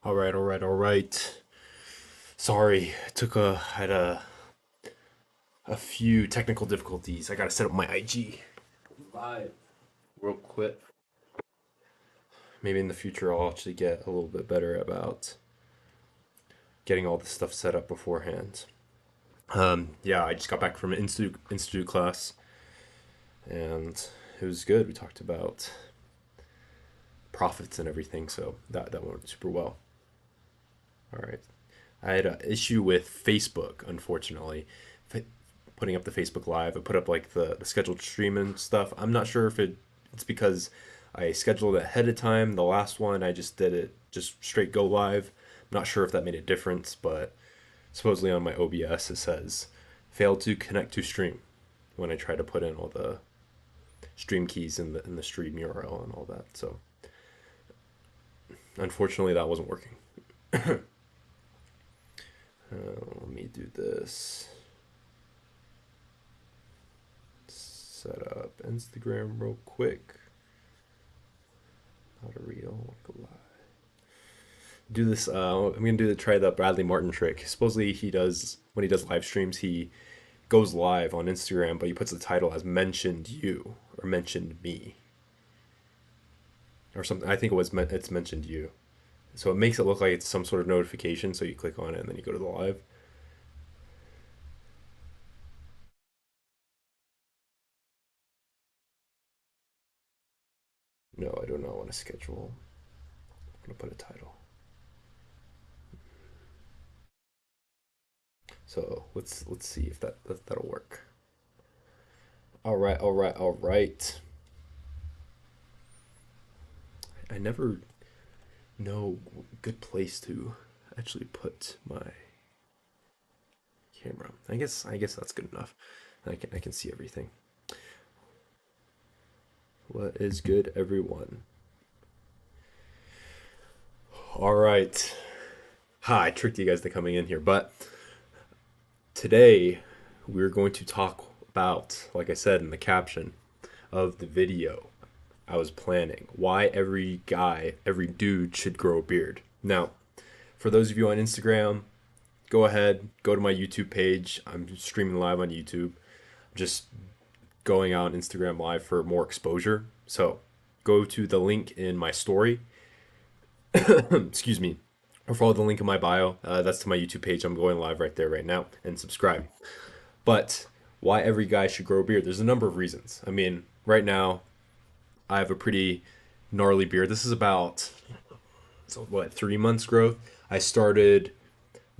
All right, all right, all right. Sorry, had a few technical difficulties. I gotta set up my IG live real quick. Maybe in the future I'll actually get a little bit better about getting all this stuff set up beforehand. Yeah, I just got back from an institute class, and it was good. We talked about profits and everything, so that went super well. All right. I had an issue with Facebook, unfortunately. Putting up the Facebook Live, I put up like the scheduled stream and stuff. I'm not sure if it's because I scheduled it ahead of time. The last one, I just did it just straight go live. I'm not sure if that made a difference, but supposedly on my OBS it says failed to connect to stream when I try to put in all the stream keys in the stream URL and all that. So unfortunately, that wasn't working. Let me do this. Set up Instagram real quick. Not a reel, like a live. Do this. I'm gonna try the Bradley Martin trick. Supposedly he does when he does live streams. He goes live on Instagram, but he puts the title as "mentioned you" or "mentioned me" or something. I think it's mentioned you. So it makes it look like it's some sort of notification. So you click on it and then you go to the live. No, I do not want to schedule. I'm gonna put a title. So let's see if that'll work. All right, all right, all right. I never know a good place to actually put my camera. I guess that's good enough. I can see everything. What is good, everyone? All right. Hi, I tricked you guys to coming in here, but today we're going to talk about, like I said in the caption of the video I was planning, why every guy, every dude should grow a beard. Now, for those of you on Instagram, go ahead, go to my YouTube page. I'm streaming live on YouTube. Just going out on Instagram live for more exposure. So go to the link in my story. Excuse me. Or follow the link in my bio. That's to my YouTube page. I'm going live right there right now. And subscribe. But why every guy should grow a beard? There's a number of reasons. I mean, right now I have a pretty gnarly beard. This is about so what 3 months growth. I started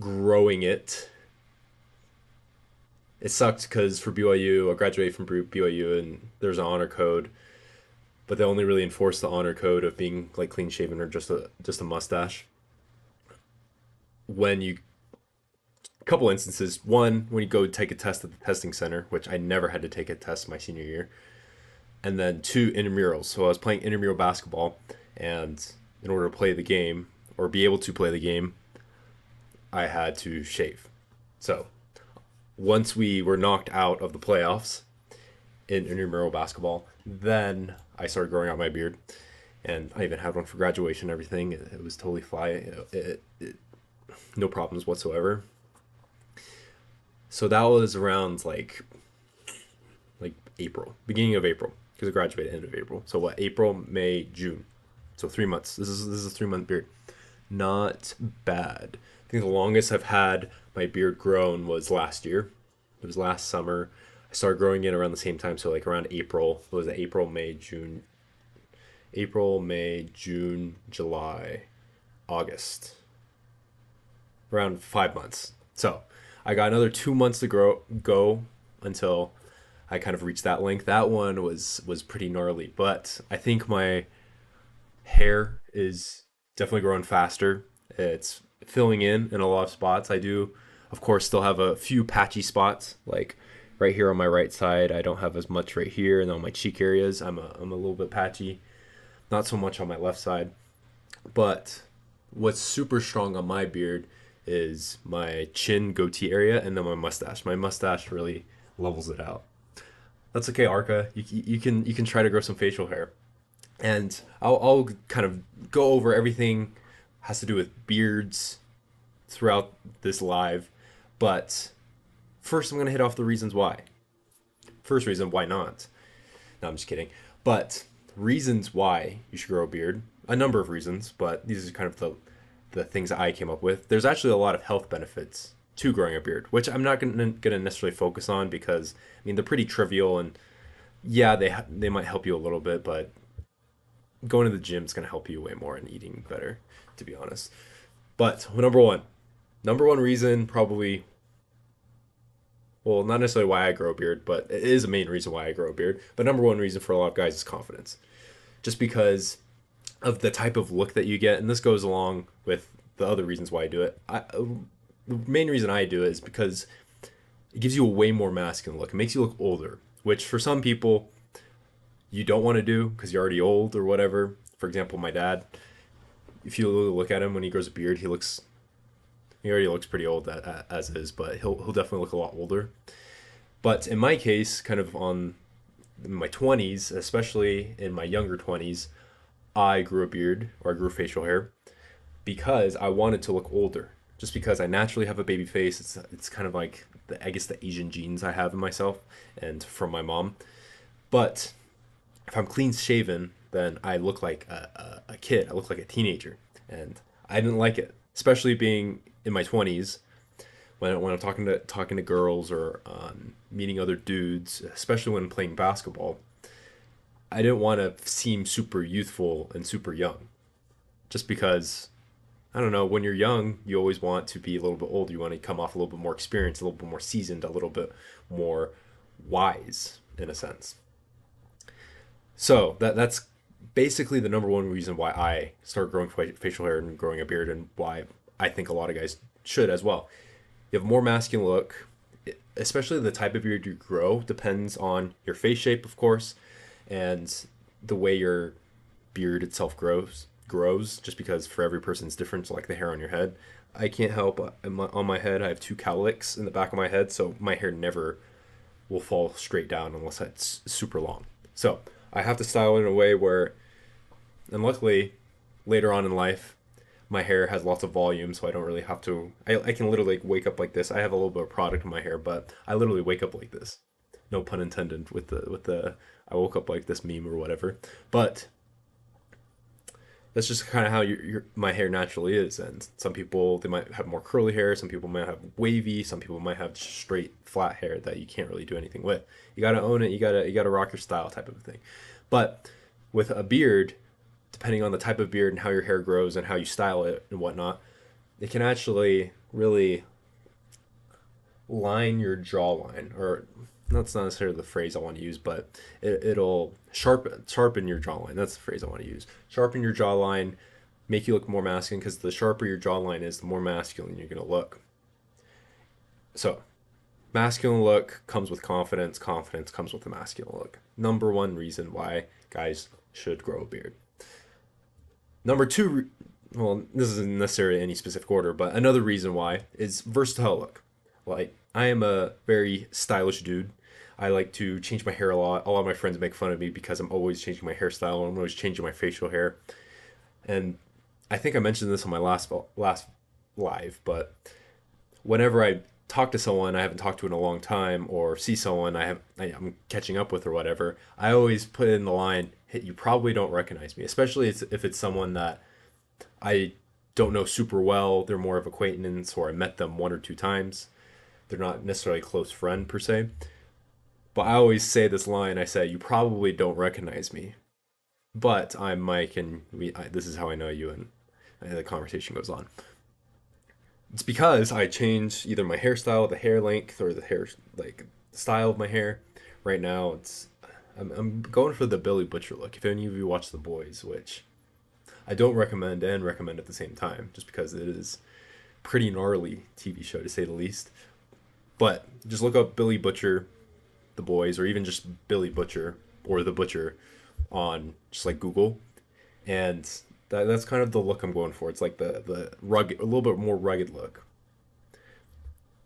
growing it. It sucked because for BYU, I graduated from BYU and there's an honor code, but they only really enforce the honor code of being like clean shaven or just a mustache. When you a couple instances, one when you go take a test at the testing center, which I never had to take a test my senior year, and then two intramurals. So I was playing intramural basketball, and in order to play the game or be able to play the game, I had to shave. So once we were knocked out of the playoffs in intramural basketball, then I started growing out my beard, and I even had one for graduation and everything. It was totally fly. No problems whatsoever. So that was around like April, beginning of April, because I graduated end of April. So what? April, May, June. So 3 months. This is a 3 month beard. Not bad. I think the longest I've had my beard grown was last year. It was last summer. I started growing it around the same time, so like around April. What was it? April, May, June, July, August. Around 5 months. So I got another 2 months to go until I kind of reached that length. That one was pretty gnarly, but I think my hair is definitely growing faster. It's filling in a lot of spots. I do, of course, still have a few patchy spots, like right here on my right side. I don't have as much right here, and on my cheek areas, I'm a little bit patchy. Not so much on my left side, but what's super strong on my beard is my chin goatee area and then my mustache. My mustache really levels it out. That's okay, Arca. You can try to grow some facial hair, and I'll kind of go over everything, has to do with beards throughout this live. But first, I'm going to hit off the reasons why. First reason, why not? No, I'm just kidding. But reasons why you should grow a beard, a number of reasons, but these are kind of the things that I came up with. There's actually a lot of health benefits to growing a beard, which I'm not going to necessarily focus on because I mean they're pretty trivial and yeah, they might help you a little bit, but going to the gym is going to help you way more and eating better, to be honest. But number one reason probably, well, not necessarily why I grow a beard, but it is a main reason why I grow a beard. But number one reason for a lot of guys is confidence, just because of the type of look that you get, and this goes along with the other reasons why I do it. The main reason I do it is because it gives you a way more masculine look. It makes you look older, which for some people you don't want to do because you're already old or whatever. For example, my dad, if you look at him when he grows a beard, he already looks pretty old as is, but he'll definitely look a lot older. But in my case, kind of in my 20s, especially in my younger 20s, I grew a beard or I grew facial hair because I wanted to look older. Just because I naturally have a baby face, it's kind of like I guess the Asian genes I have in myself and from my mom. But if I'm clean shaven, then I look like a kid. I look like a teenager, and I didn't like it, especially being in my 20s when I'm talking to girls or meeting other dudes, especially when playing basketball. I didn't want to seem super youthful and super young, just because I don't know. When you're young, you always want to be a little bit older. You want to come off a little bit more experienced, a little bit more seasoned, a little bit more wise in a sense. So that's basically the number one reason why I started growing facial hair and growing a beard, and why I think a lot of guys should as well. You have a more masculine look, especially the type of beard you grow depends on your face shape, of course, and the way your beard itself grows. Just because for every person it's different, so like the hair on your head. I can't help on my head. I have two cowlicks in the back of my head, so my hair never will fall straight down unless it's super long. So I have to style it in a way where, and luckily, later on in life, my hair has lots of volume, so I don't really have to. I can literally wake up like this. I have a little bit of product in my hair, but I literally wake up like this. No pun intended with the I woke up like this meme or whatever. But that's just kind of how my hair naturally is. And some people they might have more curly hair, some people might have wavy, some people might have straight flat hair that you can't really do anything with. You gotta own it. You gotta rock your style type of thing. But with a beard, depending on the type of beard and how your hair grows and how you style it and whatnot, it can actually really line your jawline, or that's not necessarily the phrase I want to use, but it'll sharpen your jawline. That's the phrase I want to use. Sharpen your jawline, make you look more masculine, because the sharper your jawline is, the more masculine you're gonna look. So, masculine look comes with confidence. Confidence comes with a masculine look. Number one reason why guys should grow a beard. Number two, well, this isn't necessarily any specific order, but another reason why is versatile look. Like, I am a very stylish dude. I like to change my hair a lot. A lot of my friends make fun of me because I'm always changing my hairstyle. I'm always changing my facial hair. And I think I mentioned this on my last live, but whenever I talk to someone I haven't talked to in a long time, or see someone I'm catching up with or whatever, I always put in the line, "Hey, you probably don't recognize me," especially if it's someone that I don't know super well. They're more of acquaintance, or I met them one or two times. They're not necessarily a close friend per se. But I always say this line. I say, "You probably don't recognize me, but I'm Mike, and this is how I know you." And the conversation goes on. It's because I change either my hairstyle, the hair length, or the hair like style of my hair. Right now, I'm going for the Billy Butcher look. If any of you watch The Boys, which I don't recommend and recommend at the same time, just because it is pretty gnarly TV show to say the least. But just look up Billy Butcher, The Boys, or even just Billy Butcher or The Butcher on just like Google, and that's kind of the look I'm going for. It's like the rugged, a little bit more rugged look.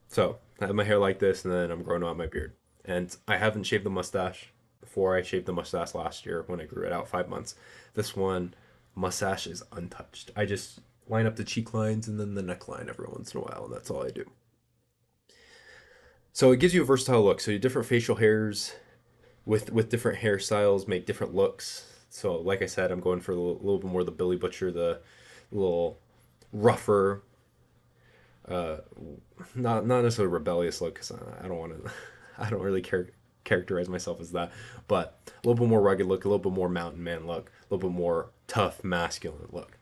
So I have my hair like this, and then I'm growing out my beard, and I haven't shaved the mustache before. I shaved the mustache last year when I grew it out 5 months. This one, mustache is untouched. I just line up the cheek lines and then the neckline every once in a while, and that's all I do. So it gives you a versatile look. So your different facial hairs with different hairstyles make different looks. So like I said, I'm going for a little bit more the Billy Butcher, the little rougher, uh, not necessarily rebellious look because I don't want to, I don't really characterize myself as that, but a little bit more rugged look, a little bit more mountain man look, a little bit more tough masculine look.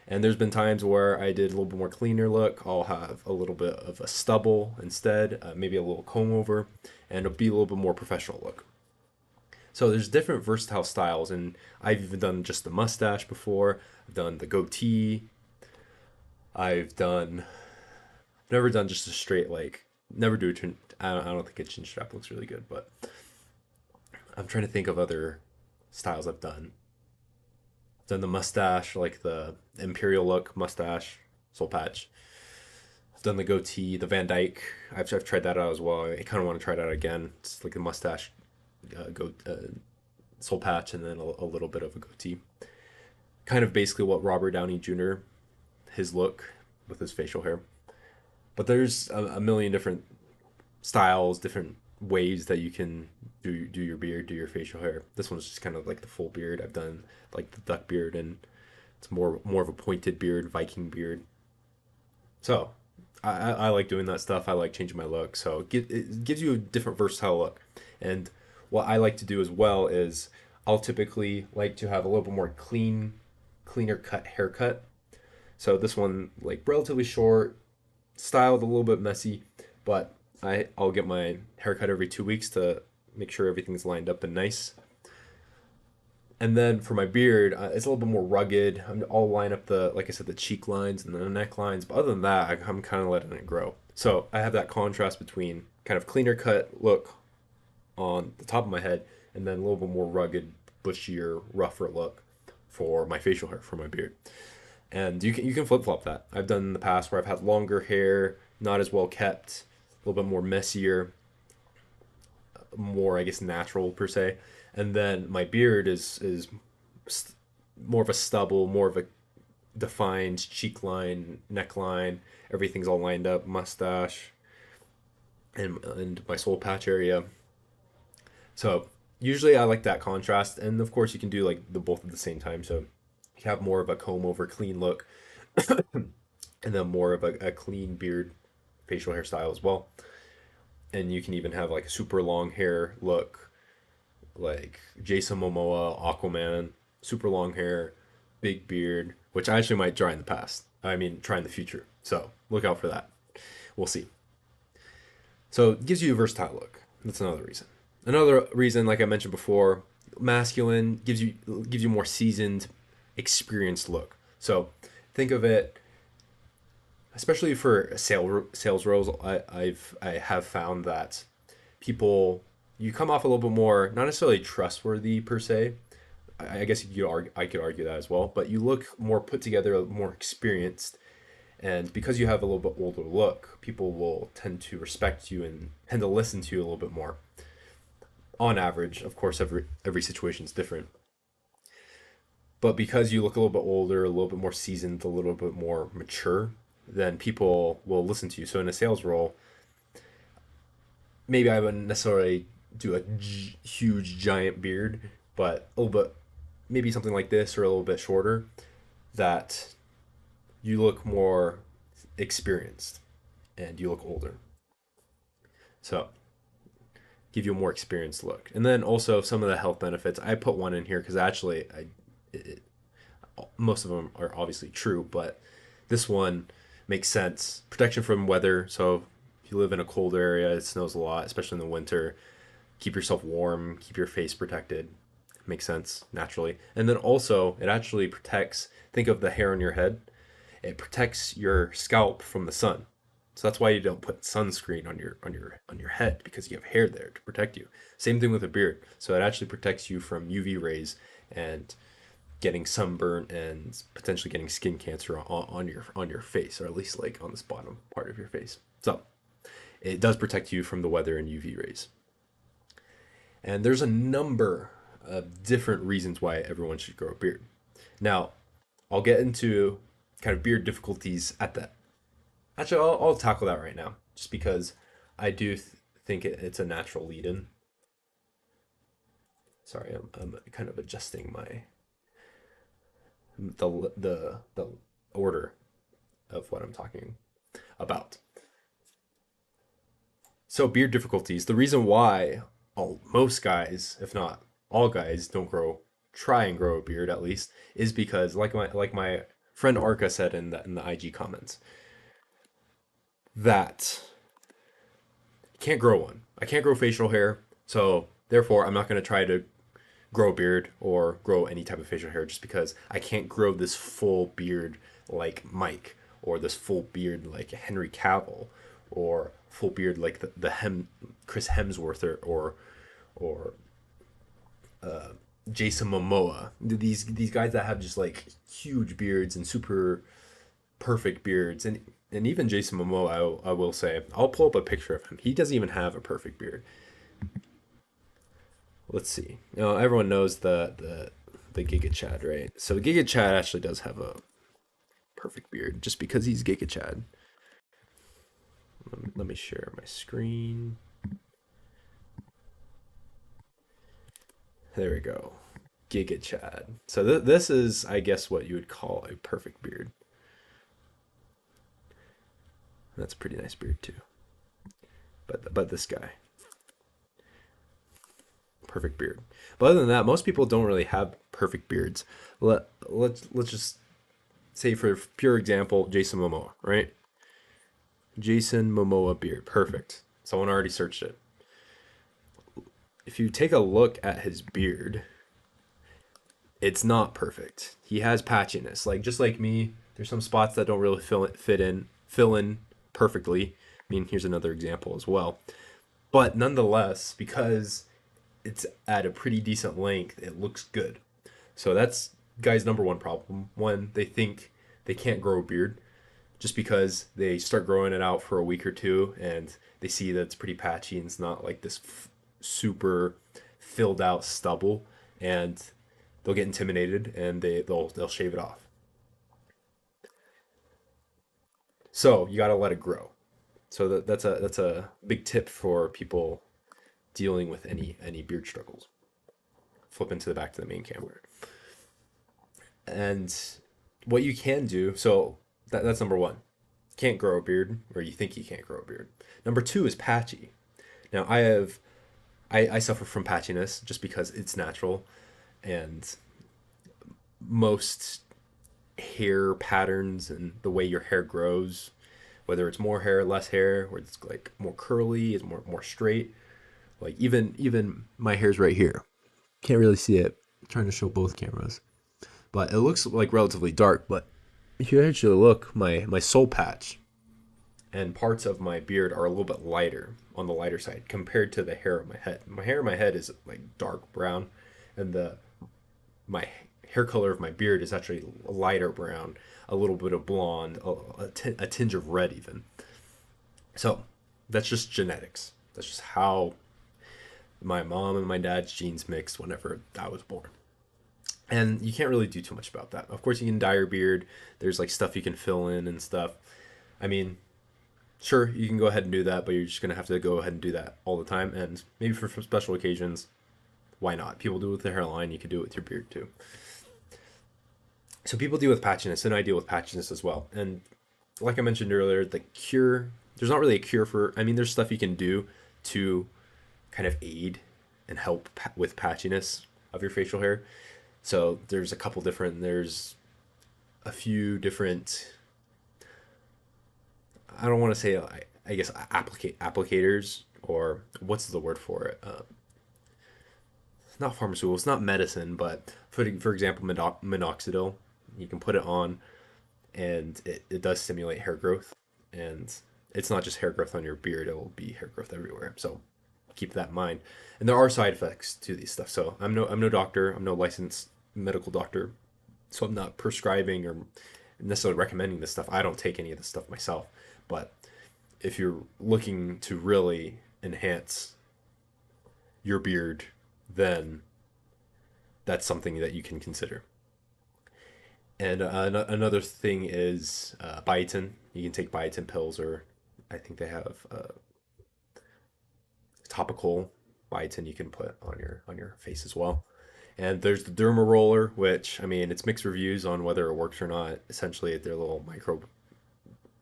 And there's been times where I did a little bit more cleaner look. I'll have a little bit of a stubble instead, maybe a little comb over, and it'll be a little bit more professional look. So there's different versatile styles, and I've even done just the mustache before. I've done the goatee. I've done never done just a straight like never do a chin. I don't think a chin strap looks really good, but I'm trying to think of other styles I've done. I've done the mustache, like the imperial look mustache, soul patch. I've done the goatee, the Van Dyke. I've tried that out as well. I kind of want to try that out again. It's like a mustache, soul patch, and then a little bit of a goatee. Kind of basically what Robert Downey Jr. his look with his facial hair. But there's a million different styles, different ways that you can do your beard, do your facial hair. This one's just kind of like the full beard. I've done like the duck beard, and it's more of a pointed beard, Viking beard. So I like doing that stuff. I like changing my look. So it gives you a different versatile look. And what I like to do as well is I'll typically like to have a little bit more cleaner cut haircut. So this one like relatively short, styled a little bit messy, but I'll get my haircut every 2 weeks to make sure everything's lined up and nice. And then for my beard, it's a little bit more rugged. I'll line up the, like I said, the cheek lines and the neck lines. But other than that, I'm kind of letting it grow. So I have that contrast between kind of cleaner cut look on the top of my head and then a little bit more rugged, bushier, rougher look for my facial hair, for my beard. And you can flip flop that. I've done in the past where I've had longer hair, not as well kept, a little bit more messier, more I guess natural per se, and then my beard is more of a stubble, more of a defined cheek line, neckline. Everything's all lined up, mustache, and my soul patch area. So usually I like that contrast, and of course you can do like the both at the same time. So you have more of a comb over clean look, and then more of a clean beard, facial hairstyle as well. And you can even have like a super long hair look, like Jason Momoa, Aquaman, super long hair, big beard, which I actually might try in the past. I mean, try in the future. So look out for that. We'll see. So it gives you a versatile look. That's another reason. Another reason, like I mentioned before, masculine gives you more seasoned, experienced look. So think of it, especially for sales roles. I have found that people you come off a little bit more not necessarily trustworthy per se. I guess I could argue that as well, but you look more put together, more experienced, and because you have a little bit older look, people will tend to respect you and tend to listen to you a little bit more. On average, of course, every situation is different, but because you look a little bit older, a little bit more seasoned, a little bit more mature, then people will listen to you. So in a sales role, maybe I wouldn't necessarily do a huge giant beard, but a little bit, maybe something like this or a little bit shorter, that you look more experienced and you look older. So give you a more experienced look. And then also some of the health benefits. I put one in here because actually it, most of them are obviously true, but this one makes sense. Protection from weather. So if you live in a cold area, it snows a lot, especially in the winter. Keep yourself warm, keep your face protected. Makes sense naturally. And then also, it actually protects, think of the hair on your head, it protects your scalp from the sun. So that's why you don't put sunscreen on your head because you have hair there to protect you. Same thing with a beard. So it actually protects you from UV rays and getting sunburn and potentially getting skin cancer on your face, or at least like on this bottom part of your face. So it does protect you from the weather and UV rays. And there's a number of different reasons why everyone should grow a beard. Now, I'll get into kind of beard difficulties at that. Actually, I'll tackle that right now, just because I do think it's a natural lead in. Sorry, I'm kind of adjusting my the order of what I'm talking about. So beard difficulties. The reason why most guys, if not all guys, don't try and grow a beard at least, is because like my friend Arca said in the IG comments that I can't grow one. I can't grow facial hair, so therefore I'm not going to try to grow a beard or grow any type of facial hair just because I can't grow this full beard like Mike or this full beard like Henry Cavill or full beard like Chris Hemsworth or Jason Momoa. These guys that have just like huge beards and super perfect beards and even Jason Momoa, I will say, I'll pull up a picture of him. He doesn't even have a perfect beard. Let's see. You know, everyone knows the Giga Chad, right? So Giga Chad actually does have a perfect beard just because he's Giga Chad. Let me share my screen. There we go. Giga Chad. So this is, I guess, what you would call a perfect beard. That's a pretty nice beard too. But this guy, perfect beard. But other than that, most people don't really have perfect beards. Let's just say for pure example, Jason Momoa, right? Jason Momoa beard, perfect. Someone already searched it. If you take a look at his beard, it's not perfect. He has patchiness. Like just like me, there's some spots that don't really fill in perfectly. I mean, here's another example as well. But nonetheless, because it's at a pretty decent length, it looks good. So that's guys' number one problem when they think they can't grow a beard, just because they start growing it out for a week or two and they see that it's pretty patchy and it's not like this super filled out stubble, and they'll get intimidated and they'll shave it off. So you got to let it grow. So that's a big tip for people dealing with any beard struggles. Flip into the back to the main camera. And what you can do, so that's number one. Can't grow a beard, or you think you can't grow a beard. Number two is patchy. Now I suffer from patchiness just because it's natural, and most hair patterns and the way your hair grows, whether it's more hair, less hair, or it's like more curly, it's more straight. Like even my hair's right here. Can't really see it. I'm trying to show both cameras, but it looks like relatively dark. But if you actually look, my soul patch and parts of my beard are a little bit lighter on the lighter side compared to the hair on my head. My hair on my head is like dark brown, and the my hair color of my beard is actually lighter brown, a little bit of blonde, a tinge of red even. So that's just genetics. That's just how my mom and my dad's genes mixed whenever I was born. And you can't really do too much about that. Of course, you can dye your beard. There's like stuff you can fill in and stuff. I mean, sure, you can go ahead and do that, but you're just gonna have to go ahead and do that all the time. And maybe for special occasions, why not? People do it with their hairline. You can do it with your beard too. So people deal with patchiness, and I deal with patchiness as well. And like I mentioned earlier, the cure, there's not really a cure for. I mean, there's stuff you can do to kind of aid and help with patchiness of your facial hair. So there's a couple different. There's a few different. I don't want to say. I guess applicators, or what's the word for it? It's not pharmaceutical. It's not medicine, but for example, minoxidil. You can put it on, and it does stimulate hair growth, and it's not just hair growth on your beard, it will be hair growth everywhere, so keep that in mind. And there are side effects to these stuff, so I'm no doctor, I'm no licensed medical doctor, so I'm not prescribing or necessarily recommending this stuff. I don't take any of this stuff myself, but if you're looking to really enhance your beard, then that's something that you can consider. And another thing is biotin. You can take biotin pills, or I think they have topical biotin you can put on your face as well. And there's the Derma Roller, which I mean, it's mixed reviews on whether it works or not. Essentially, they're little micro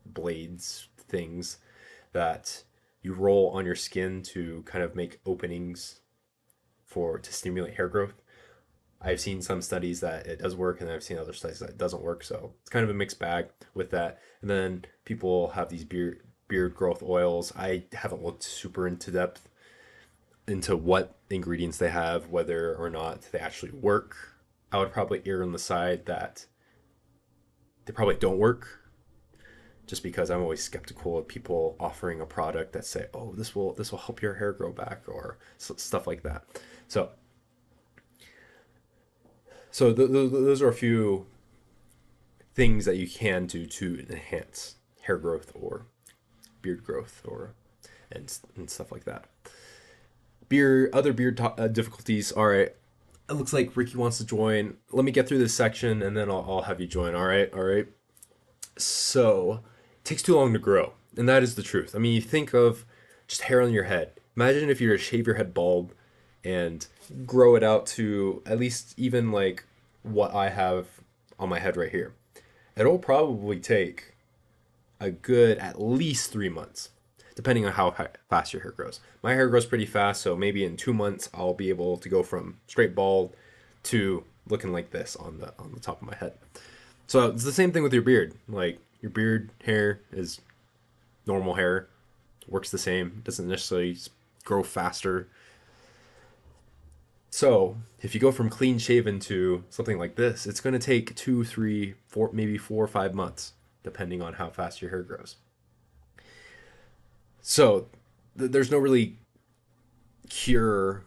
blades things that you roll on your skin to kind of make openings for to stimulate hair growth. I've seen some studies that it does work, and I've seen other studies that it doesn't work. So it's kind of a mixed bag with that. And then people have these beard growth oils. I haven't looked super into depth into what ingredients they have, whether or not they actually work. I would probably err on the side that they probably don't work, just because I'm always skeptical of people offering a product that say, "Oh, this will help your hair grow back," or stuff like that. So those are a few things that you can do to enhance hair growth or beard growth or and stuff like that. Other beard difficulties. All right, it looks like Ricky wants to join. Let me get through this section and then I'll have you join. All right. So it takes too long to grow, and that is the truth. I mean, you think of just hair on your head. Imagine if you were to shave your head bald and grow it out to at least even like what I have on my head right here. It'll probably take a good at least 3 months, depending on how fast your hair grows. My hair grows pretty fast, so maybe in 2 months I'll be able to go from straight bald to looking like this on the top of my head. So it's the same thing with your beard. Like your beard hair is normal hair, works the same, doesn't necessarily grow faster. So if you go from clean shaven to something like this, it's going to take 2, 3, 4, maybe 4 or 5 months, depending on how fast your hair grows. So there's no really cure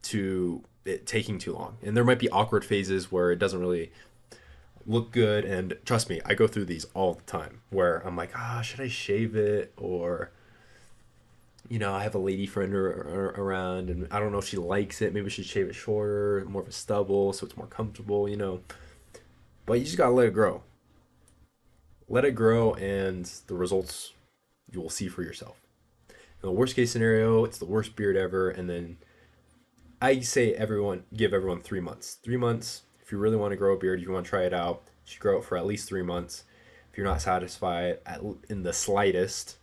to it taking too long. And there might be awkward phases where it doesn't really look good. And trust me, I go through these all the time where I'm like, should I shave it? Or, I have a lady friend around and I don't know if she likes it. Maybe we should shave it shorter, more of a stubble so it's more comfortable. But you just gotta let it grow. Let it grow, and the results you will see for yourself. In the worst case scenario, it's the worst beard ever, and then I say give everyone 3 months. 3 months, if you really want to grow a beard, if you want to try it out, you should grow it for at least 3 months. If you're not satisfied in the slightest,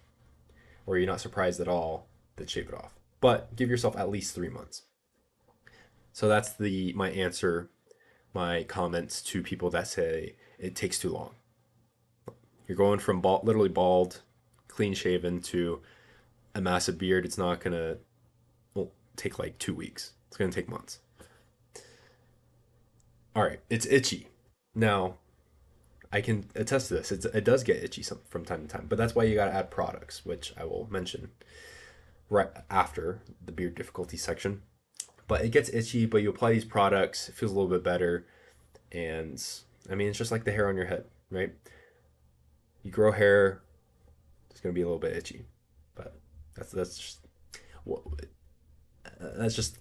or you're not surprised at all, then shave it off. But give yourself at least 3 months. So that's my answer, my comments to people that say it takes too long. You're going from literally bald, clean shaven to a massive beard. It's not gonna take like 2 weeks. It's gonna take months. All right, it's itchy. Now, I can attest to this. It does get itchy from time to time, but that's why you gotta add products, which I will mention right after the beard difficulty section. But it gets itchy, but you apply these products, it feels a little bit better, and I mean it's just like the hair on your head, right? You grow hair, it's gonna be a little bit itchy, but that's just what that's just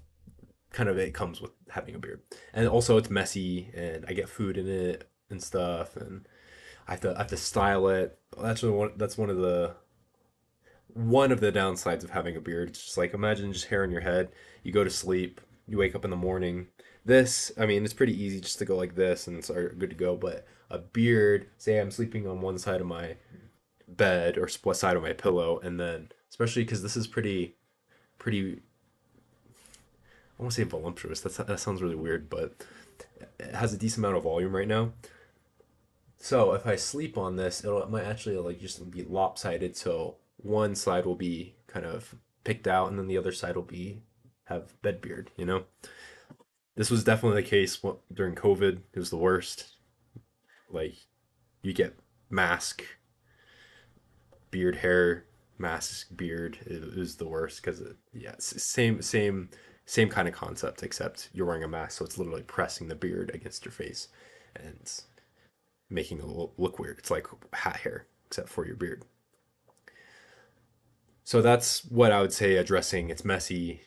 kind of it comes with having a beard. And also it's messy and I get food in it and stuff and I have to style it. That's one of the downsides of having a beard. It's just like imagine just hair on your head. You go to sleep, you wake up in the morning. This, I mean, it's pretty easy just to go like this and it's good to go. But a beard, say I'm sleeping on one side of my bed or split side of my pillow, and then especially because this is pretty. I want to say voluptuous. That sounds really weird, but it has a decent amount of volume right now. So if I sleep on this, it might actually like just be lopsided. So one side will be kind of picked out, and then the other side will be have bed beard. This was definitely the case during COVID. It was the worst. Like you get mask, beard, hair, mask, beard. It was the worst because yeah, same kind of concept, except you're wearing a mask, so it's literally pressing the beard against your face and making it look weird. It's like hat hair, except for your beard. So that's what I would say addressing it's messy.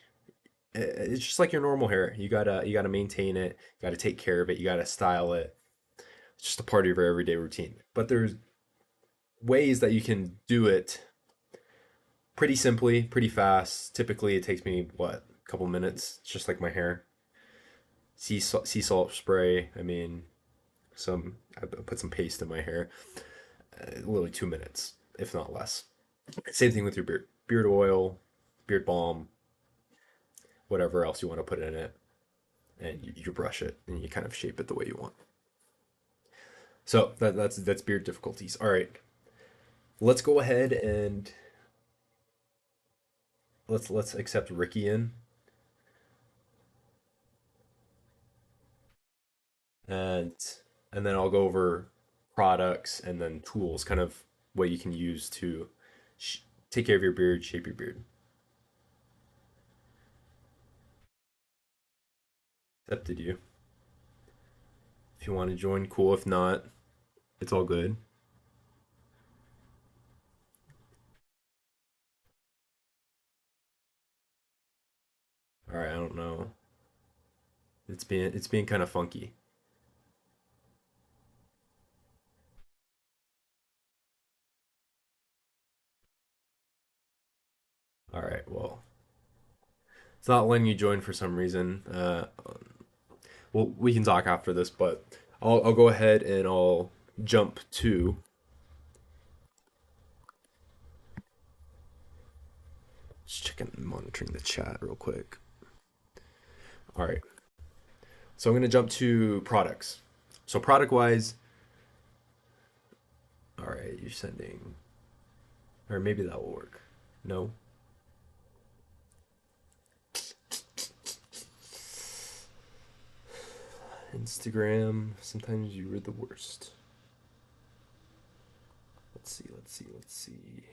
It's just like your normal hair. You gotta maintain it. You gotta take care of it. You gotta style it. It's just a part of your everyday routine. But there's ways that you can do it pretty simply, pretty fast. Typically, it takes me what, a couple minutes. It's just like my hair. Sea salt spray. I mean, I put some paste in my hair. Literally 2 minutes, if not less. Same thing with your beard. Beard oil, beard balm, whatever else you want to put in it, and you brush it and you kind of shape it the way you want. So that's beard difficulties. All right, let's go ahead and let's accept Ricky in, and and then I'll go over products and then tools, kind of what you can use to sh- take care of your beard, shape your beard. Accepted you. If you want to join, cool. If not, it's all good. All right, I don't know. It's being kind of funky. All right, well, it's not letting you join for some reason. Well, we can talk after this, but I'll go ahead and I'll jump to just checking monitoring the chat real quick. All right, so I'm gonna jump to products. So product wise, all right, you're sending, or maybe that will work. No, Instagram. Sometimes you're the worst. Let's see. Let's see. Let's see.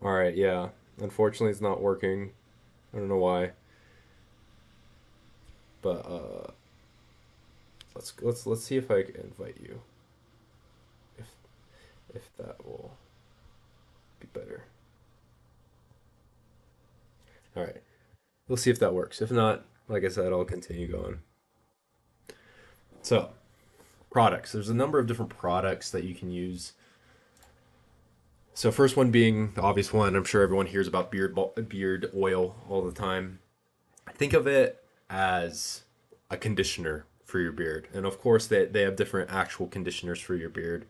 All right, yeah. Unfortunately, it's not working. I don't know why, but let's see if I can invite you. If if that will be better. All right, we'll see if that works. If not, like I said, I'll continue going. So products. There's a number of different products that you can use. So first one being the obvious one. I'm sure everyone hears about beard oil all the time. Think of it as a conditioner for your beard, and of course they have different actual conditioners for your beard.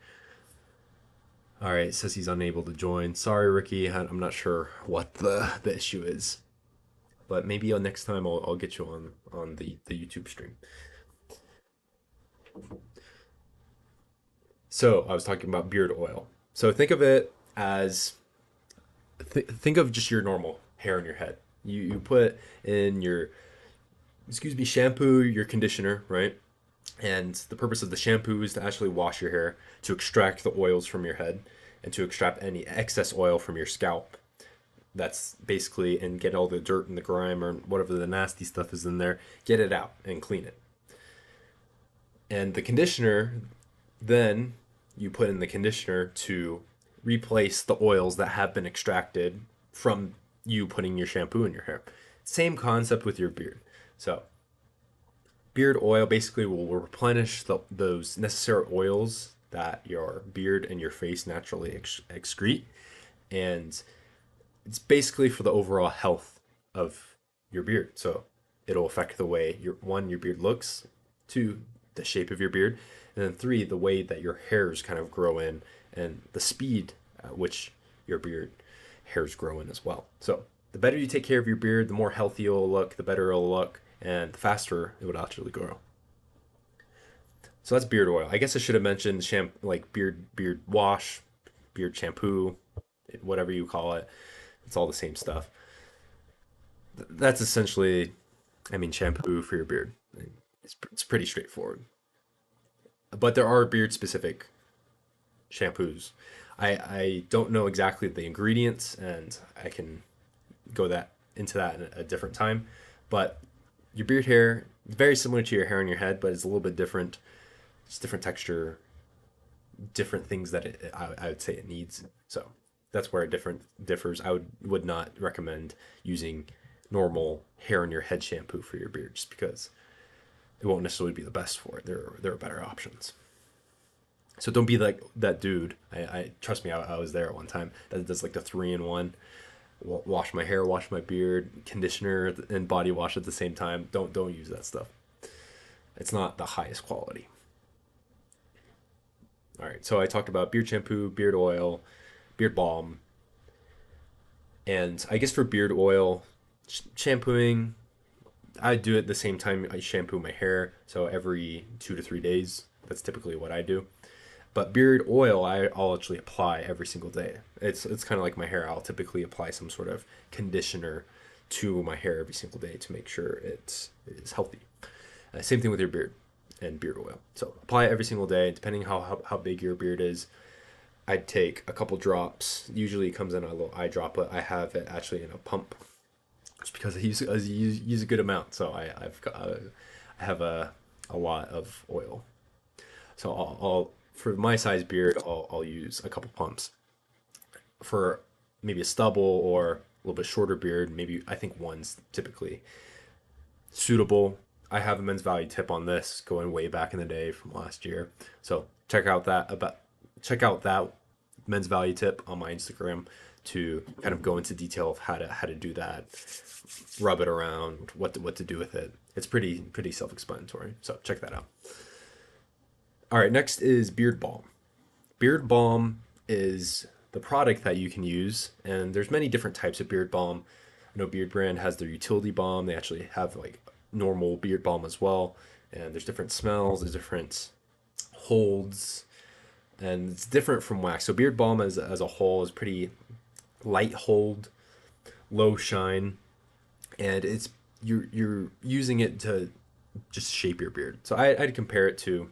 All right, says he's unable to join. Sorry, Ricky. I'm not sure what the issue is, but maybe next time I'll get you on the YouTube stream. So I was talking about beard oil. So think of it as think of just your normal hair in your head. You put in your, excuse me, shampoo, your conditioner, right? And the purpose of the shampoo is to actually wash your hair, to extract the oils from your head, and to extract any excess oil from your scalp. That's basically, and get all the dirt and the grime or whatever the nasty stuff is in there, get it out and clean it. And the conditioner, then you put in the conditioner to replace the oils that have been extracted from you putting your shampoo in your hair. Same concept with your beard. So, beard oil basically will replenish those necessary oils that your beard and your face naturally excrete. And it's basically for the overall health of your beard. So it'll affect the way your beard looks, two, the shape of your beard, and then three, the way that your hairs kind of grow in and the speed at which your beard hairs grow in as well. So the better you take care of your beard, the more healthy it'll look, the better it'll look, and the faster it would actually grow. So that's beard oil. I guess I should have mentioned like beard wash, beard shampoo, whatever you call it. It's all the same stuff. That's essentially, I mean, shampoo for your beard. It's pretty straightforward. But there are beard specific shampoos. I don't know exactly the ingredients, and I can go that into that in a different time. But your beard hair is very similar to your hair on your head, but it's a little bit different. It's different texture, different things that I would say it needs. So that's where it differs. I would not recommend using normal hair on your head shampoo for your beard, just because it won't necessarily be the best for it. There are better options. So don't be like that dude. I trust me. I was there at one time. That does like the 3-in-1. Wash my hair, wash my beard, conditioner and body wash at the same time. Don't use that stuff. It's not the highest quality. All right. So I talked about beard shampoo, beard oil, beard balm, and I guess for beard oil, shampooing, I do it the same time I shampoo my hair. So every 2 to 3 days. That's typically what I do. But beard oil, I'll actually apply every single day. It's kind of like my hair. I'll typically apply some sort of conditioner to my hair every single day to make sure it is healthy. Same thing with your beard and beard oil. So apply it every single day, depending how big your beard is. I'd take a couple drops. Usually it comes in a little eye droplet. I have it actually in a pump, just because I use a good amount. So I have a lot of oil. So I'll for my size beard, I'll use a couple pumps. For maybe a stubble or a little bit shorter beard, maybe I think one's typically suitable. I have a Men's Value tip on this going way back in the day from last year. So check out that Men's Value tip on my Instagram to kind of go into detail of how to do that, rub it around, what to do with it. It's pretty self-explanatory. So check that out. All right, next is beard balm. Beard balm is the product that you can use, and there's many different types of beard balm. I know Beard Brand has their utility balm. They actually have like normal beard balm as well, and there's different smells, there's different holds, and it's different from wax. So beard balm as a whole is pretty light hold, low shine, and you're using it to just shape your beard. So I'd compare it to,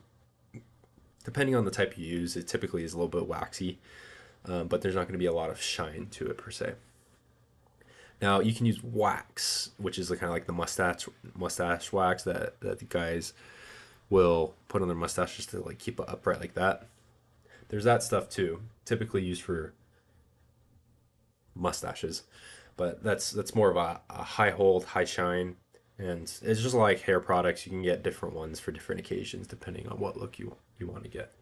depending on the type you use, it typically is a little bit waxy, but there's not going to be a lot of shine to it per se. Now you can use wax, which is kind of like the mustache wax that the guys will put on their mustache just to like keep it upright like that. There's that stuff too, typically used for mustaches, but that's more of a high hold, high shine, and it's just like hair products. You can get different ones for different occasions depending on what look you want to get.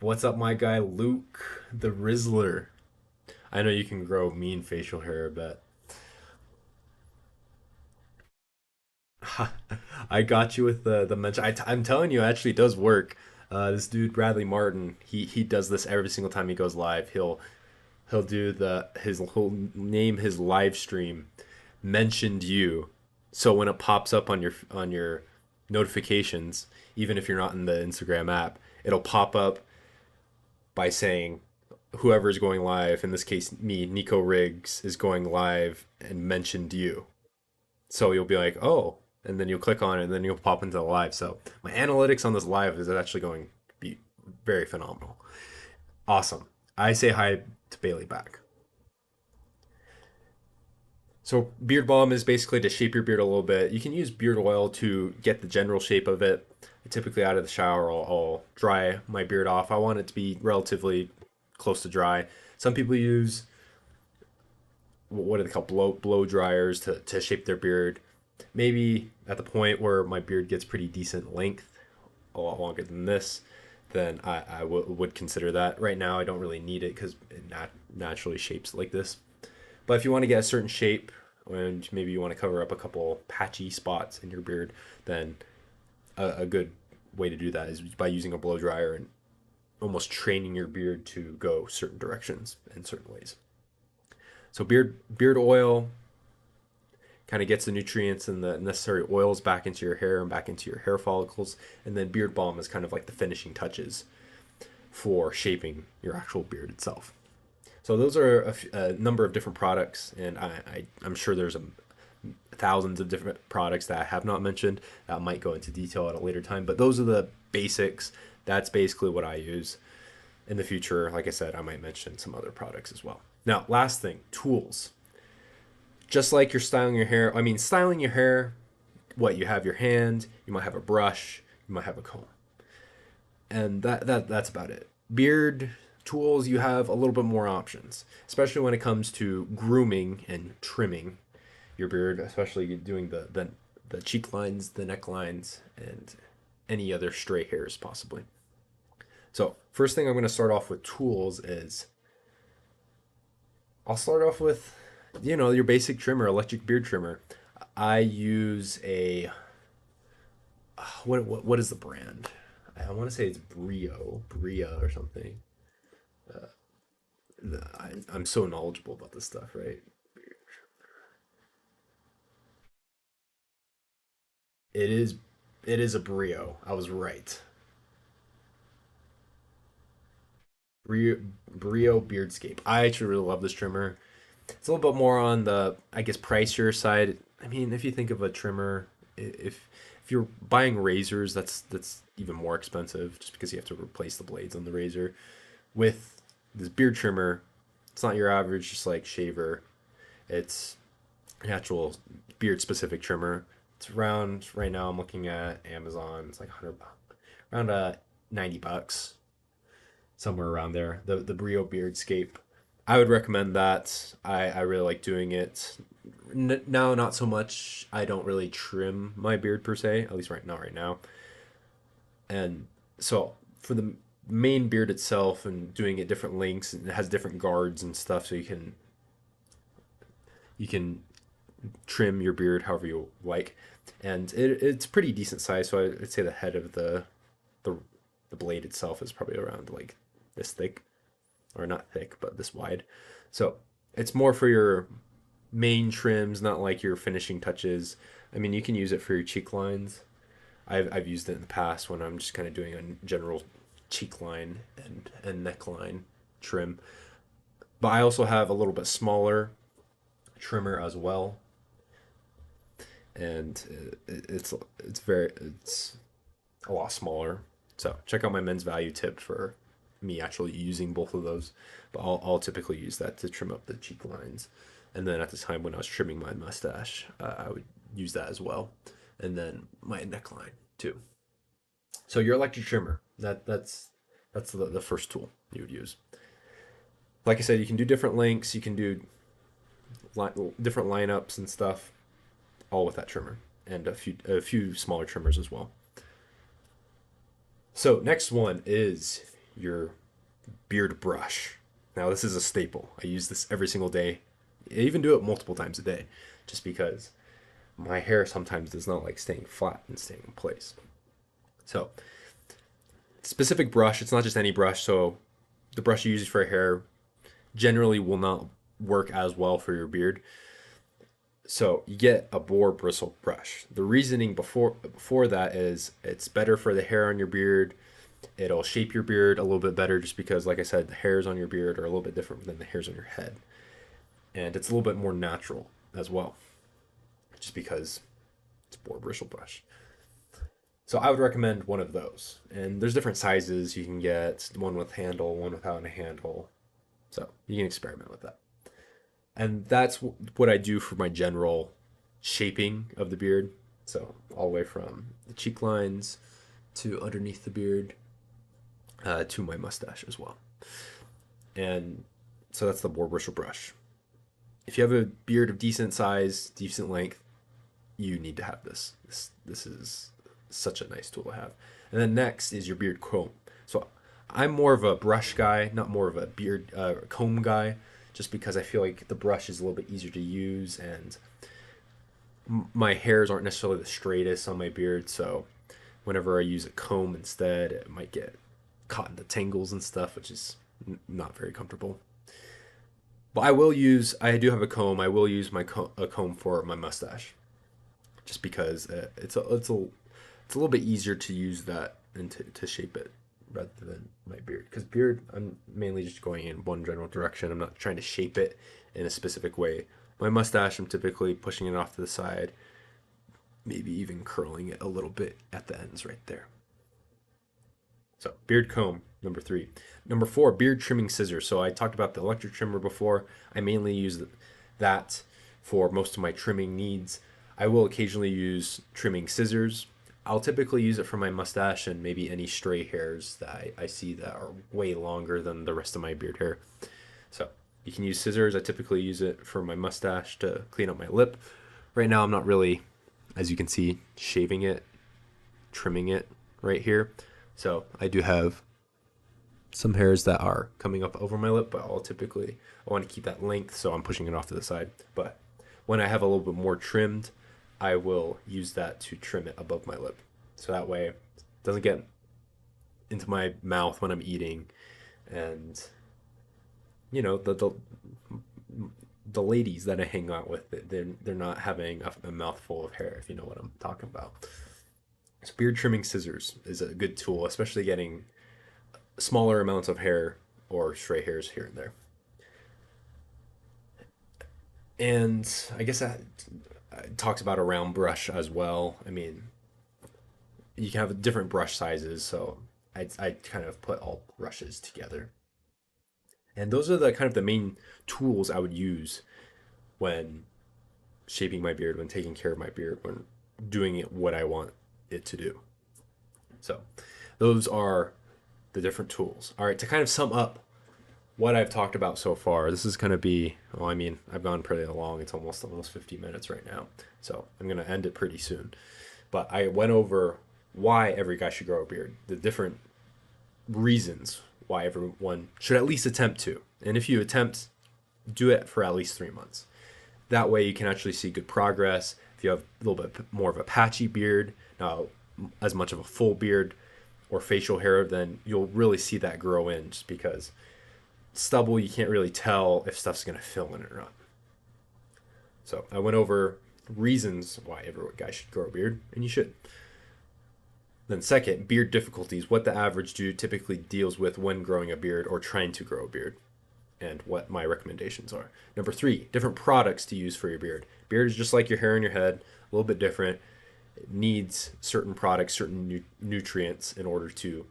What's up, my guy Luke the Rizzler? I know you can grow mean facial hair, but I got you with the mention. I'm telling you, it actually does work. This dude Bradley Martin, he does this every single time he goes live. He'll do he'll name his live stream mentioned you, so when it pops up on your notifications, even if you're not in the Instagram app, it'll pop up by saying whoever is going live. In this case, me, Nico Riggs, is going live and mentioned you. So you'll be like, oh, and then you'll click on it, and then you'll pop into the live. So my analytics on this live is actually going to be very phenomenal. Awesome. I say hi to Bailey back. So beard balm is basically to shape your beard a little bit. You can use beard oil to get the general shape of it. Typically out of the shower, I'll dry my beard off. I want it to be relatively close to dry. Some people use, what do they call, blow dryers to shape their beard. Maybe at the point where my beard gets pretty decent length, a lot longer than this, then would consider that. Right now, I don't really need it because it naturally shapes like this. But if you want to get a certain shape, and maybe you want to cover up a couple patchy spots in your beard, then a good way to do that is by using a blow dryer and almost training your beard to go certain directions in certain ways. So beard oil kind of gets the nutrients and the necessary oils back into your hair and back into your hair follicles, and then beard balm is kind of like the finishing touches for shaping your actual beard itself. So those are a number of different products, and I'm sure there's thousands of different products that I have not mentioned that I might go into detail at a later time. But those are the basics. That's basically what I use. In the future, like I said, I might mention some other products as well. Now, last thing, tools. Just like you're styling your hair, styling your hair, what you have your hand, you might have a brush, you might have a comb, and that's about it. Beard tools, you have a little bit more options, especially when it comes to grooming and trimming your beard, especially doing the the cheek lines, the neck lines, and any other stray hairs possibly. So first thing I'm going to start off with tools is I'll start off with, your basic trimmer, electric beard trimmer. I use a what is the brand? I want to say it's Bria or something. I'm so knowledgeable about this stuff, right? It is it is a Brio. I was right. Brio, Brio Beardscape. I actually really love this trimmer. It's a little bit more on the, I guess, pricier side. I mean, if you think of a trimmer, if you're buying razors, that's even more expensive just because you have to replace the blades on the razor. With this beard trimmer, it's not your average just like shaver. It's an actual beard specific trimmer. It's around right now. I'm looking at Amazon. It's like 100 around 90 bucks, somewhere around there. The Brio Beardscape. I would recommend that. I really like doing it. Now, not so much. I don't really trim my beard per se, at least right now. Right now, and so for the main beard itself, and doing it different lengths, and it has different guards and stuff, so you can trim your beard however you like, and it's pretty decent size. So I'd say the head of the the blade itself is probably around like this thick, or not thick, but this wide. So it's more for your main trims, not like your finishing touches. I mean, you can use it for your cheek lines. I've used it in the past when I'm just kind of doing a general cheek line and neckline trim. But I also have a little bit smaller trimmer as well, and it's a lot smaller. So check out my men's value tip for me actually using both of those. But I'll typically use that to trim up the cheek lines. And then at the time when I was trimming my mustache, I would use that as well. And then my neckline too. So your electric trimmer, that's the first tool you would use. Like I said, you can do different lengths, you can do different lineups and stuff, all with that trimmer, and a few smaller trimmers as well. So next one is your beard brush. Now this is a staple. I use this every single day. I even do it multiple times a day, just because my hair sometimes does not like staying flat and staying in place. So specific brush, it's not just any brush. So the brush you use for hair generally will not work as well for your beard. So you get a boar bristle brush. The reasoning before that is it's better for the hair on your beard. It'll shape your beard a little bit better just because, like I said, the hairs on your beard are a little bit different than the hairs on your head. And it's a little bit more natural as well, just because it's boar bristle brush. So I would recommend one of those. And there's different sizes you can get, one with handle, one without a handle. So you can experiment with that. And that's what I do for my general shaping of the beard. So all the way from the cheek lines to underneath the beard, to my mustache as well. And so that's the boar bristle brush. If you have a beard of decent size, decent length, you need to have this. This is such a nice tool to have. And then next is your beard comb. So I'm more of a brush guy, not more of a beard comb guy, just because I feel like the brush is a little bit easier to use, and my hairs aren't necessarily the straightest on my beard. So whenever I use a comb instead, it might get caught in the tangles and stuff, which is not very comfortable. But I do have a comb. I will use a comb for my mustache, just because it's a little bit easier to use that and to shape it rather than my beard. Because beard, I'm mainly just going in one general direction. I'm not trying to shape it in a specific way. My mustache, I'm typically pushing it off to the side, maybe even curling it a little bit at the ends right there. So beard comb, number three. Number four, beard trimming scissors. So I talked about the electric trimmer before. I mainly use that for most of my trimming needs. I will occasionally use trimming scissors. I'll typically use it for my mustache and maybe any stray hairs that I see that are way longer than the rest of my beard hair. So you can use scissors. I typically use it for my mustache to clean up my lip. Right now, I'm not really as you can see, shaving it, trimming it right here. So I do have some hairs that are coming up over my lip, but I want to keep that length, so I'm pushing it off to the side. But when I have a little bit more trimmed, I will use that to trim it above my lip. So that way it doesn't get into my mouth when I'm eating. And the ladies that I hang out with, they're not having a mouthful of hair, if you know what I'm talking about. So beard trimming scissors is a good tool, especially getting smaller amounts of hair or stray hairs here and there. And I guess that talks about a round brush as well. I mean, you can have different brush sizes, so I kind of put all brushes together. And those are the kind of the main tools I would use when shaping my beard, when taking care of my beard, when doing it what I want it to do. So those are the different tools. All right, to kind of sum up what I've talked about so far, this is going to be, well, I mean, I've gone pretty long. It's almost 50 minutes right now. So I'm going to end it pretty soon. But I went over why every guy should grow a beard, the different reasons why everyone should at least attempt to. And if you attempt, do it for at least 3 months. That way you can actually see good progress. If you have a little bit more of a patchy beard, not as much of a full beard or facial hair, then you'll really see that grow in, just because stubble, you can't really tell if stuff's going to fill in or not. So I went over reasons why every guy should grow a beard, and you should. Then second, beard difficulties, what the average dude typically deals with when growing a beard or trying to grow a beard, and what my recommendations are. Number 3, different products to use for your beard. Beard is just like your hair on your head, a little bit different. It needs certain products, certain nutrients in order to,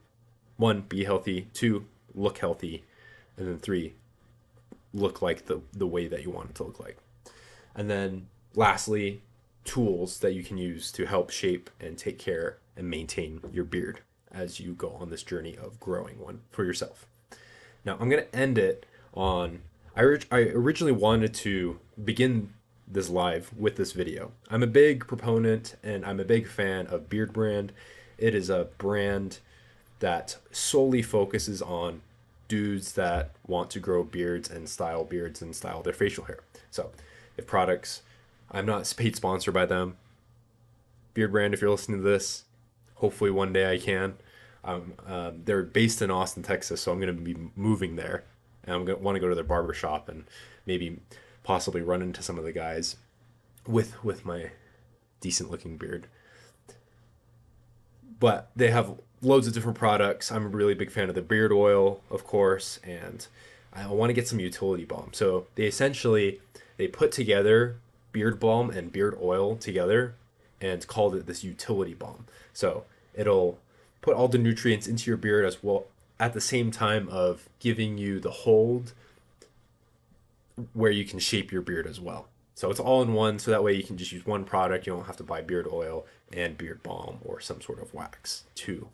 1, be healthy, 2, look healthy, and then 3, look like the way that you want it to look like. And then lastly, tools that you can use to help shape and take care and maintain your beard as you go on this journey of growing one for yourself. Now I'm going to end it on, I originally wanted to begin this live with this video. I'm a big proponent and I'm a big fan of Beard Brand. It is a brand that solely focuses on dudes that want to grow beards and style their facial hair. So if products, I'm not paid sponsored by them. Beard Brand, if you're listening to this, hopefully one day I can. They're based in Austin, Texas, so I'm going to be moving there. And I'm going to want to go to their barber shop and maybe possibly run into some of the guys with my decent looking beard. But they have loads of different products. I'm a really big fan of the beard oil, of course, and I want to get some utility balm. So they put together beard balm and beard oil together and called it this utility balm. So it'll put all the nutrients into your beard as well, at the same time of giving you the hold where you can shape your beard as well. So it's all in one, so that way you can just use one product. You don't have to buy beard oil and beard balm or some sort of wax to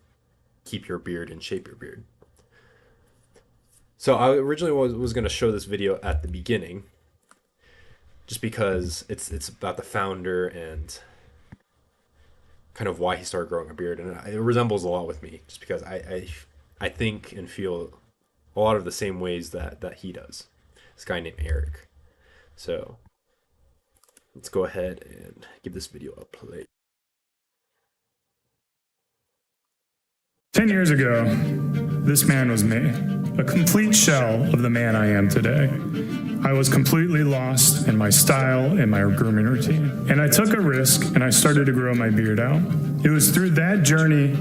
keep your beard and shape your beard. So I originally was going to show this video at the beginning, just because it's about the founder and kind of why he started growing a beard, and it resembles a lot with me, just because I think and feel a lot of the same ways that he does. This guy named Eric. So let's go ahead and give this video a play. 10 years ago, this man was me, a complete shell of the man I am today. I was completely lost in my style and my grooming routine. And I took a risk and I started to grow my beard out. It was through that journey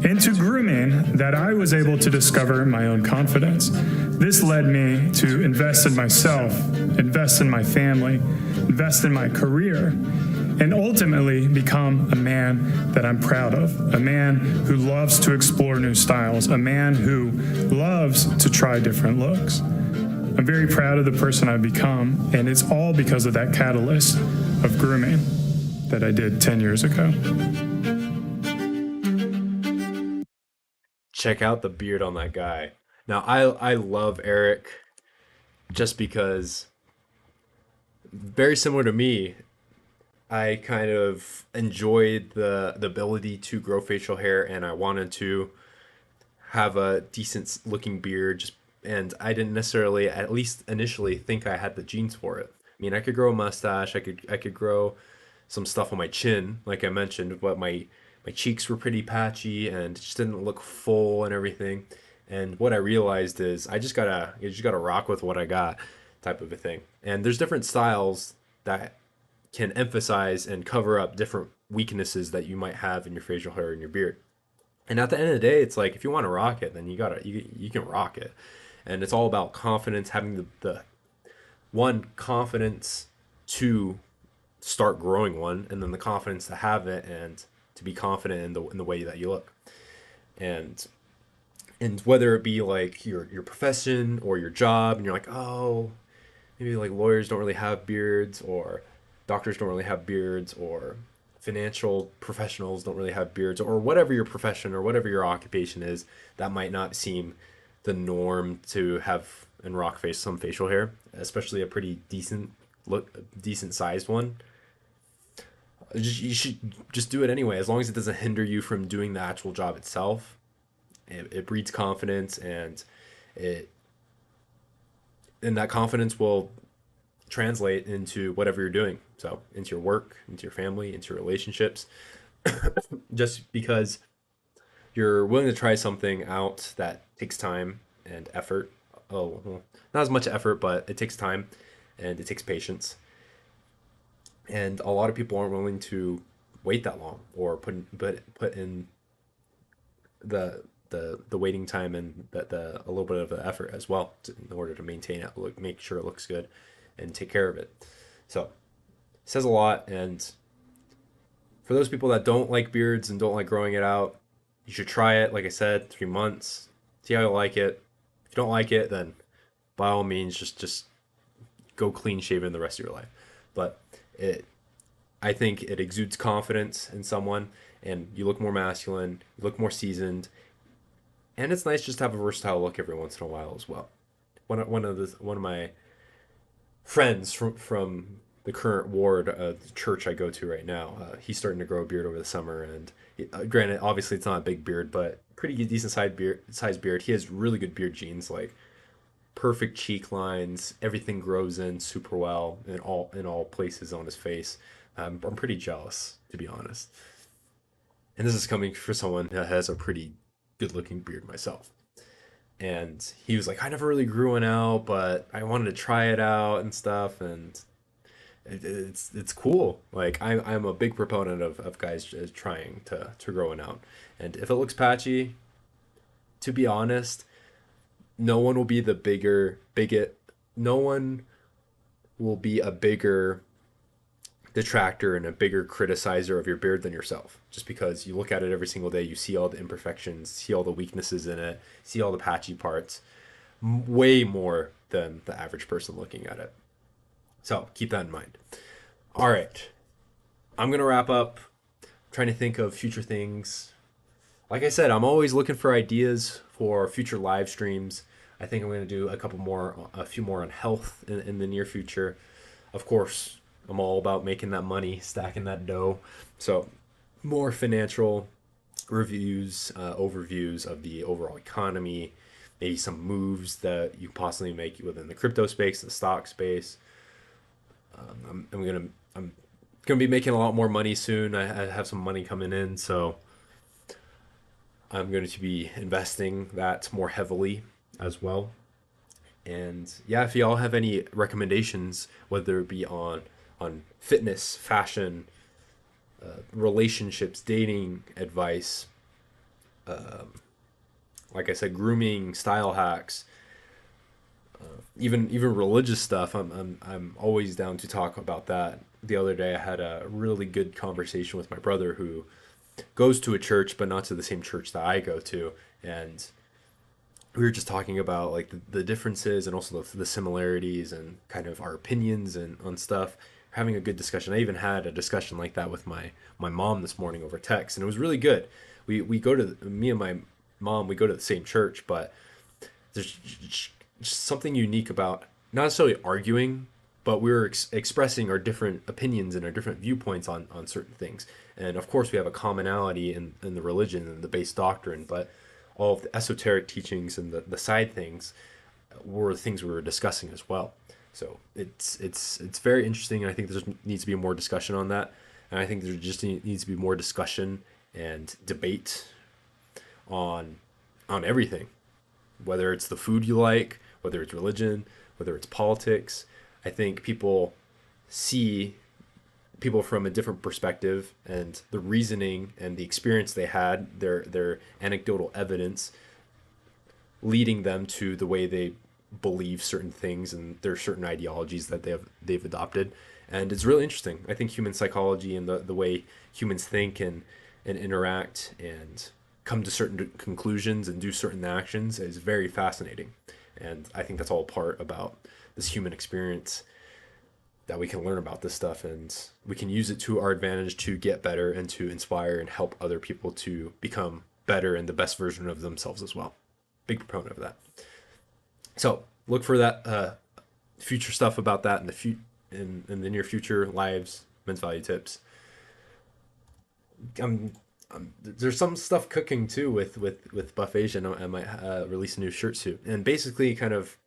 into grooming that I was able to discover my own confidence. This led me to invest in myself, invest in my family, invest in my career, and ultimately become a man that I'm proud of, a man who loves to explore new styles, a man who loves to try different looks. I'm very proud of the person I've become, and it's all because of that catalyst of grooming that I did 10 years ago. Check out the beard on that guy. Now, I love Eric just because, very similar to me, I kind of enjoyed the ability to grow facial hair, and I wanted to have a decent looking beard. Just and I didn't necessarily, at least initially, think I had the genes for it. I mean, I could grow a mustache. I could grow some stuff on my chin, like I mentioned, but my cheeks were pretty patchy and it just didn't look full and everything. And what I realized is you just gotta rock with what I got, type of a thing. And there's different styles that can emphasize and cover up different weaknesses that you might have in your facial hair and your beard. And at the end of the day, it's like if you want to rock it, then you can rock it. And it's all about confidence, having the one confidence to start growing one, and then the confidence to have it and to be confident in the way that you look. And whether it be like your profession or your job, and you're like, oh, maybe like lawyers don't really have beards, or doctors don't really have beards, or financial professionals don't really have beards, or whatever your profession or whatever your occupation is, that might not seem the norm to have and rock face some facial hair, especially a pretty decent sized one. You should just do it anyway, as long as it doesn't hinder you from doing the actual job itself. It breeds confidence, it and that confidence will translate into whatever you're doing. So into your work, into your family, into your relationships. Just because you're willing to try something out that takes time and effort. Oh, well, not as much effort, but it takes time and it takes patience. And a lot of people aren't willing to wait that long or put in the waiting time and the a little bit of the effort as well in order to maintain it, make sure it looks good, and take care of it. So it says a lot. And for those people that don't like beards and don't like growing it out, you should try it. Like I said, 3 months, see how you like it. If you don't like it, then by all means, just go clean shaven the rest of your life. But it, I think it exudes confidence in someone, and you look more masculine, you look more seasoned, and it's nice just to have a versatile look every once in a while as well. One of my friends from the current ward, the church I go to right now, he's starting to grow a beard over the summer, and granted, obviously it's not a big beard, but pretty decent size beard. He has really good beard genes, like perfect cheek lines. Everything grows in super well in all places on his face. I'm pretty jealous, to be honest. And this is coming for someone that has a pretty good looking beard myself. And he was like, I never really grew one out, but I wanted to try it out and stuff. And it's cool. Like I'm a big proponent of guys just trying to grow one out. And if it looks patchy, to be honest, no one will be the bigger bigot. No one will be a bigger detractor and a bigger criticizer of your beard than yourself. Just because you look at it every single day, you see all the imperfections, see all the weaknesses in it, see all the patchy parts, way more than the average person looking at it. So keep that in mind. All right, I'm gonna wrap up. Trying to think of future things. Like I said, I'm always looking for ideas for future live streams. I think I'm going to do a few more on health in the near future. Of course, I'm all about making that money, stacking that dough. So, more financial reviews, overviews of the overall economy, maybe some moves that you possibly make within the crypto space, the stock space. I'm gonna be making a lot more money soon. I have some money coming in, so I'm going to be investing that more heavily as well. And yeah, if y'all have any recommendations, whether it be on fitness, fashion, relationships, dating advice, like I said, grooming, style hacks, even religious stuff, I'm always down to talk about that. The other day, I had a really good conversation with my brother who goes to a church, but not to the same church that I go to, and we were just talking about like the differences and also the similarities and kind of our opinions and on stuff. Having a good discussion. I even had a discussion like that with my mom this morning over text, and it was really good. We go to me and my mom. We go to the same church, but there's just something unique about not necessarily arguing. but we were expressing our different opinions and our different viewpoints on certain things. And of course, we have a commonality in the religion and the base doctrine, but all of the esoteric teachings and the side things were the things we were discussing as well. So it's very interesting, and I think there needs to be more discussion on that. And I think there just needs to be more discussion and debate on everything, whether it's the food you like, whether it's religion, whether it's politics. I think people see people from a different perspective, and the reasoning and the experience they had, their anecdotal evidence leading them to the way they believe certain things, and there are certain ideologies that they've adopted. And it's really interesting. I think human psychology and the way humans think and interact and come to certain conclusions and do certain actions is very fascinating. And I think that's all part about this human experience, that we can learn about this stuff and we can use it to our advantage to get better and to inspire and help other people to become better and the best version of themselves as well. Big proponent of that. So look for that future stuff about that in the near future. Lives, men's value tips. There's some stuff cooking too with Buff Asian. I might release a new shirt soon, and basically kind of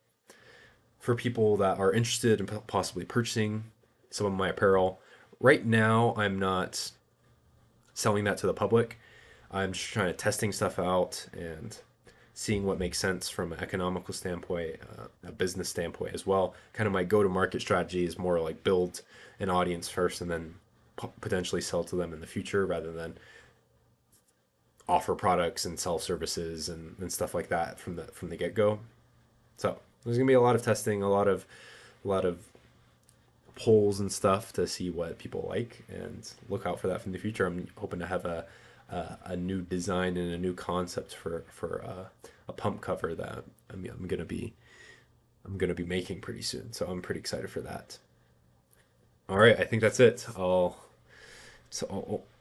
for people that are interested in possibly purchasing some of my apparel. Right now, I'm not selling that to the public. I'm just trying to testing stuff out and seeing what makes sense from an economical standpoint, a business standpoint as well. Kind of my go-to-market strategy is more like build an audience first and then potentially sell to them in the future, rather than offer products and sell services and stuff like that from the get-go. So there's gonna be a lot of testing, a lot of polls and stuff to see what people like, and look out for that from the future. I'm hoping to have a new design and a new concept for a pump cover that I'm gonna be making pretty soon. So I'm pretty excited for that. All right, I think that's it.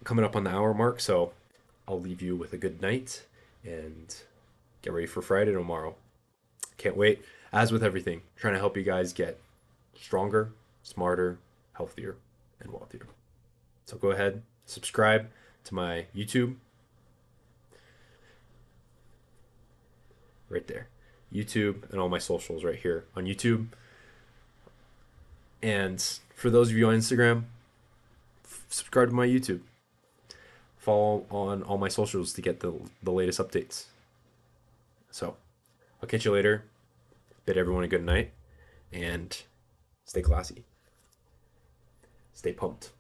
Coming up on the hour mark, so I'll leave you with a good night and get ready for Friday tomorrow. Can't wait. As with everything, trying to help you guys get stronger, smarter, healthier, and wealthier. So go ahead, subscribe to my YouTube. Right there. YouTube and all my socials right here on YouTube. And for those of you on Instagram, subscribe to my YouTube. Follow on all my socials to get the latest updates. So I'll catch you later. Bid everyone a good night, and stay classy. Stay pumped.